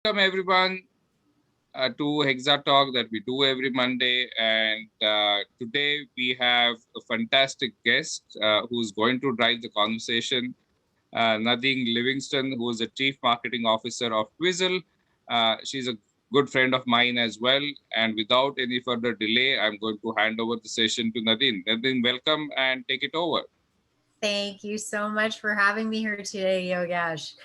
Welcome everyone to HEXATalk that we do every Monday. And today we have a fantastic guest who's going to drive the conversation. Nadine Livingston, who is the Chief Marketing Officer of Twizzle. She's a good friend of mine as well. And without any further delay, I'm going to hand over the session to Nadine. Nadine, welcome and take it over. Thank you so much for having me here today, Yogesh.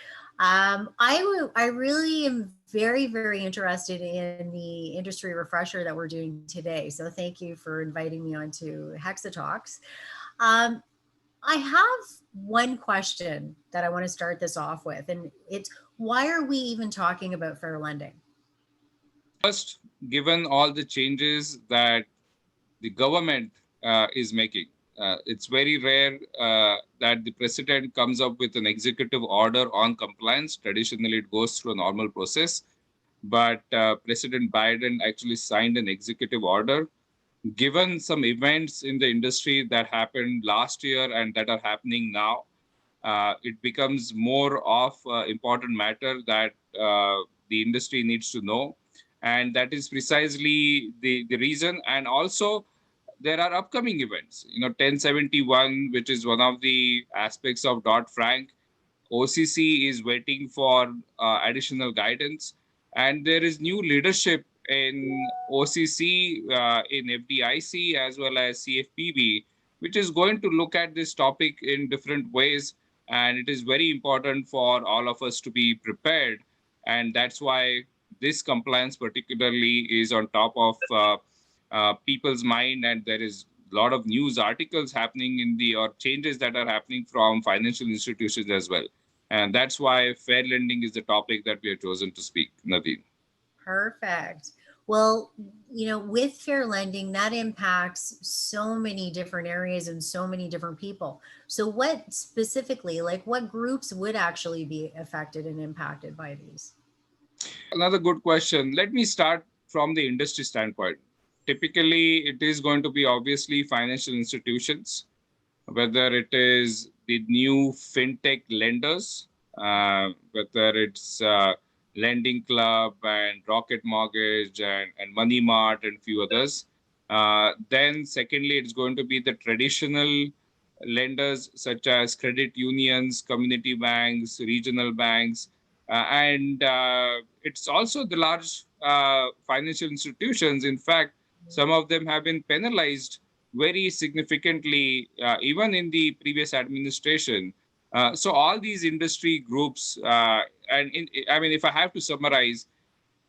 I really am very interested in the industry refresher that we're doing today. So thank you for inviting me onto HEXATalks. Um, I have one question that I want to start this off with, and it's why are we even talking about fair lending? First, given all the changes that the government is making. It's very rare that the president comes up with an executive order on compliance. Traditionally, it goes through a normal process. But President Biden actually signed an executive order. Given some events in the industry that happened last year and that are happening now, it becomes more of important matter that the industry needs to know. And that is precisely the reason. And also, there are upcoming events. 1071, which is one of the aspects of Dodd-Frank. OCC is waiting for additional guidance. And there is new leadership in OCC, in FDIC, as well as CFPB, which is going to look at this topic in different ways. And it is very important for all of us to be prepared. And that's why this compliance particularly is on top of people's mind. And there is a lot of news articles happening or changes that are happening from financial institutions as well. And that's why fair lending is the topic that we have chosen to speak, Nadine. Perfect. Well, with fair lending, that impacts so many different areas and so many different people. So, what specifically, like what groups would actually be affected and impacted by these? Another good question. Let me start from the industry standpoint. Typically, it is going to be obviously financial institutions, whether it is the new fintech lenders, whether it's Lending Club and Rocket Mortgage and Money Mart and few others. Then secondly, it's going to be the traditional lenders such as credit unions, community banks, regional banks, and it's also the large financial institutions. In fact, some of them have been penalized very significantly, even in the previous administration. So all these industry groups, if I have to summarize,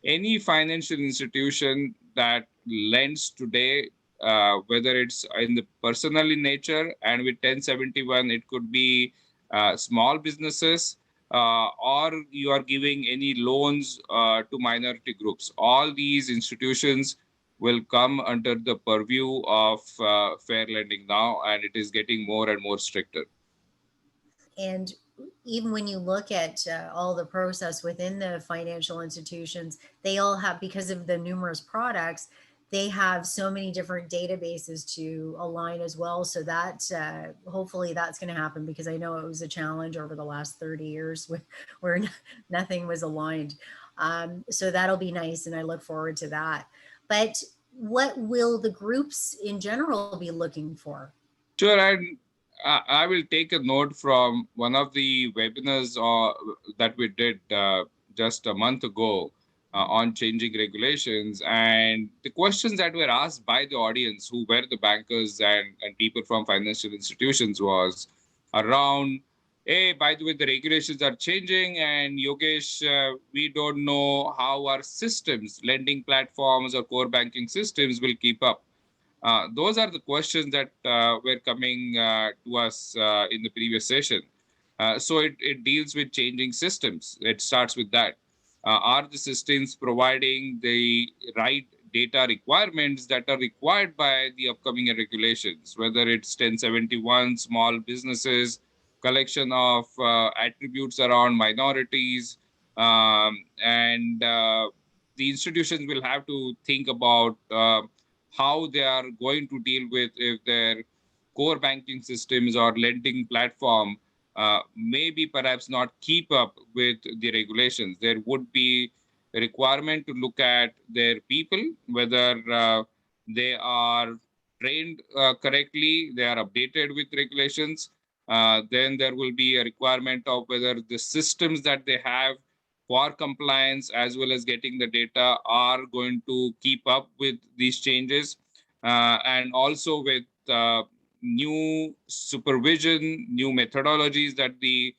any financial institution that lends today, whether it's in the personal in nature, and with 1071, it could be small businesses, or you are giving any loans to minority groups. All these institutions will come under the purview of fair lending now, and it is getting more and more stricter. And even when you look at all the process within the financial institutions, they all have, because of the numerous products, they have so many different databases to align as well. So that hopefully that's going to happen, because I know it was a challenge over the last 30 years where nothing was aligned. So that'll be nice, and I look forward to that. But what will the groups in general be looking for? Sure, and I will take a note from one of the webinars that we did just a month ago on changing regulations. And the questions that were asked by the audience, who were the bankers and people from financial institutions, was around, hey, by the way, the regulations are changing, and Yogesh, we don't know how our systems, lending platforms or core banking systems will keep up. Those are the questions that were coming to us in the previous session. So it deals with changing systems. It starts with that. Are the systems providing the right data requirements that are required by the upcoming regulations, whether it's 1071, small businesses, collection of attributes around minorities, and the institutions will have to think about how they are going to deal with if their core banking systems or lending platform maybe perhaps not keep up with the regulations. There would be requirement to look at their people, whether they are trained correctly, they are updated with regulations. Then there will be a requirement of whether the systems that they have for compliance as well as getting the data are going to keep up with these changes, and also with new supervision, new methodologies that the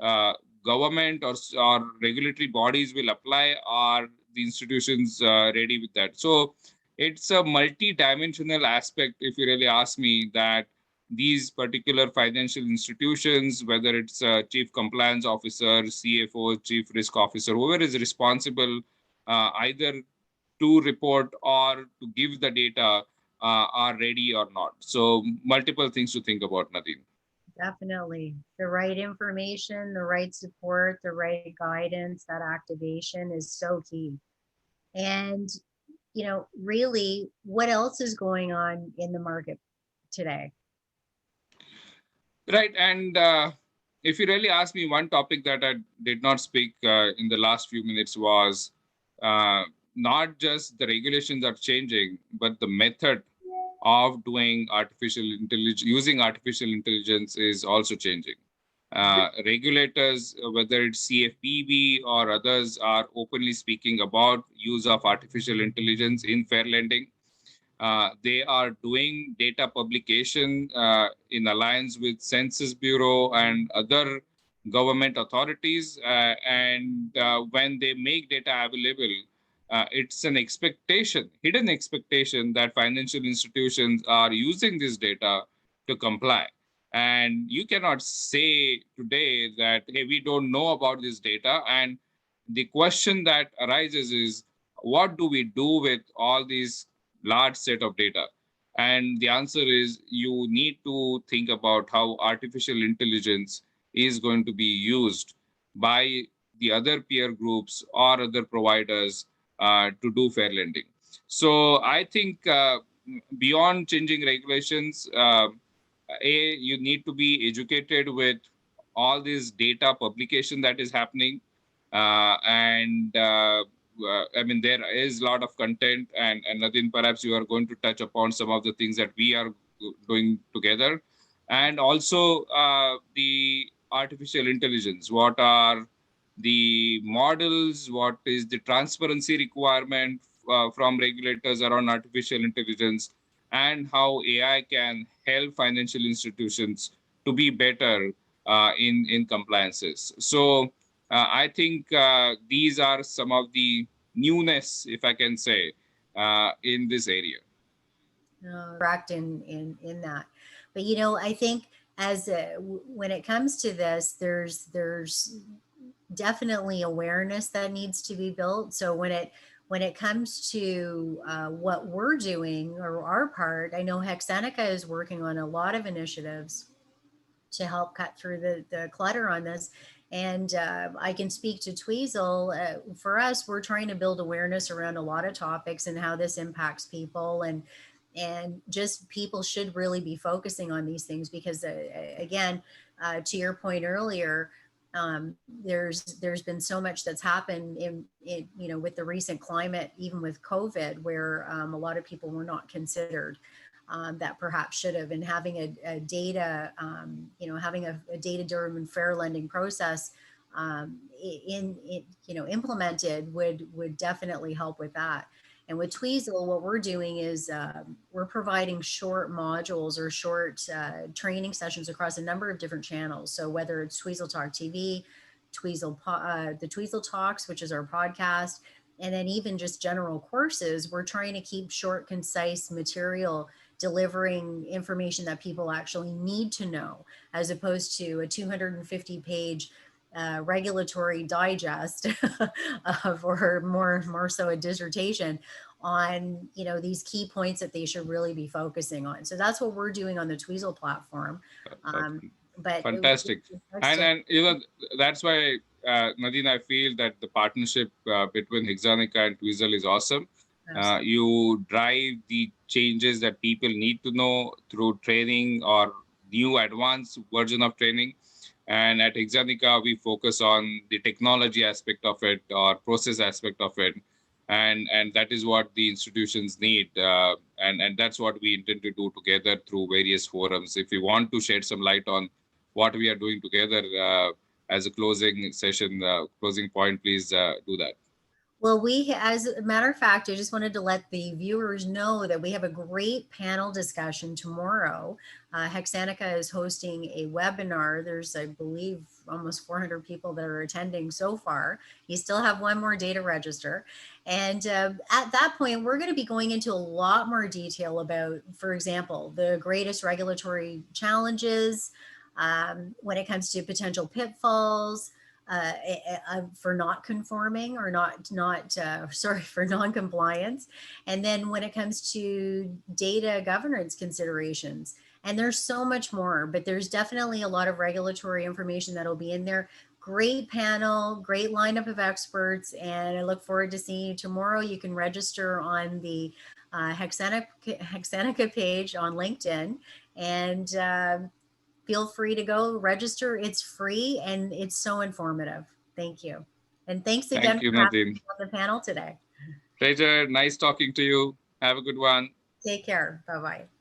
uh, government or regulatory bodies will apply. Are the institutions ready with that? So it's a multi-dimensional aspect, if you really ask me, that these particular financial institutions, whether it's chief compliance officer, CFO, chief risk officer, whoever is responsible either to report or to give the data, are ready or not. So multiple things to think about, Nadine. Definitely. The right information, the right support, the right guidance, that activation is so key. And, really, what else is going on in the market today? Right. And if you really ask me, one topic that I did not speak in the last few minutes was uh, not just the regulations are changing, but the method of doing artificial intelligence, using artificial intelligence is also changing. Regulators, whether it's CFPB or others, are openly speaking about use of artificial intelligence in fair lending. They are doing data publication in alliance with Census Bureau and other government authorities. And when they make data available, it's an expectation, hidden expectation, that financial institutions are using this data to comply. And you cannot say today that, hey, we don't know about this data. And the question that arises is, what do we do with all these large set of data? And the answer is, you need to think about how artificial intelligence is going to be used by the other peer groups or other providers to do fair lending. So I think beyond changing regulations, you need to be educated with all this data publication that is happening. And I mean, there is a lot of content, and Nadine, perhaps you are going to touch upon some of the things that we are doing together. And also the artificial intelligence. What are the models? What is the transparency requirement from regulators around artificial intelligence? And how AI can help financial institutions to be better in compliances. So I think these are some of the newness, if I can say, in this area. Correct in that. But I think when it comes to this, there's definitely awareness that needs to be built. So when it comes to what we're doing or our part, I know Hexanica is working on a lot of initiatives to help cut through the clutter on this. And I can speak to Tweezle. For us, we're trying to build awareness around a lot of topics and how this impacts people, and just people should really be focusing on these things because, again, to your point earlier, there's been so much that's happened in with the recent climate, even with COVID, where a lot of people were not considered, that perhaps should have. And having a data, having a data-driven fair lending process implemented would definitely help with that. And with Tweezle, what we're doing is we're providing short modules or short training sessions across a number of different channels. So whether it's Tweezle Talk TV, the Tweezle Talks, which is our podcast, and then even just general courses, we're trying to keep short, concise material, delivering information that people actually need to know, as opposed to a 250-page regulatory digest of, or more so a dissertation on these key points that they should really be focusing on. So that's what we're doing on the Tweezle platform. Uh, But Fantastic. And that's why, Nadine, I feel that the partnership between Hexanica and Twizzle is awesome. You drive the changes that people need to know through training or new advanced version of training. And at Hexanica, we focus on the technology aspect of it or process aspect of it. And that is what the institutions need. And that's what we intend to do together through various forums. If you want to shed some light on what we are doing together as a closing session, closing point, please do that. Well, as a matter of fact, I just wanted to let the viewers know that we have a great panel discussion tomorrow. Hexanica is hosting a webinar. There's, I believe, almost 400 people that are attending so far. You still have one more day to register. And at that point, we're going to be going into a lot more detail about, for example, the greatest regulatory challenges when it comes to potential pitfalls, for not conforming or sorry, for non-compliance. And then when it comes to data governance considerations, and there's so much more, but there's definitely a lot of regulatory information that'll be in there. Great panel, great lineup of experts, and I look forward to seeing you tomorrow. You can register on the Hexanica page on LinkedIn, and feel free to go register. It's free and it's so informative. Thank you. And thanks again Thank you, for having Nadine. me on the panel today. Pleasure. Nice talking to you. Have a good one. Take care. Bye bye.